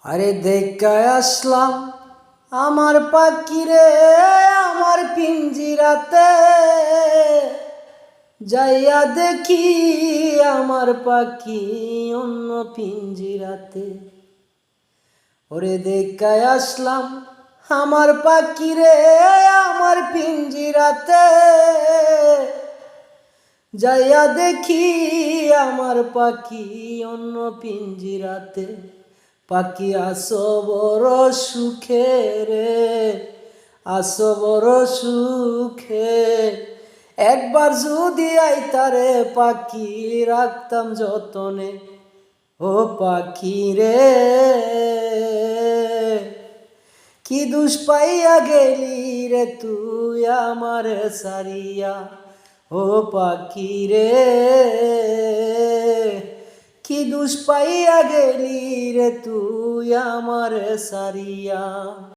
আরে দেখায় আসলাম আমার পাখি রে, আমার পিঞ্জিরাতে যাইয়া দেখি আমার পাখি অন্য পিঞ্জিরাতে। ওরে দেখায় আসলাম আমার পাখি রে, আমার পিঞ্জিরাতে যাইয়া দেখি আমার পাখি অন্য পিঞ্জিরাতে। পাখি আসো বড় সুখে রে, আসো বড় সুখে, একবার যদি আইতারে পাখি রাখতাম যতনে। ও পাখি রে, কি দুষ পাইয়া গেলি রে তুই আমারে সারিয়া। ও পাখি রে, কি দুষ পাইয়া গেলি রে তুই আমারে সারিয়া।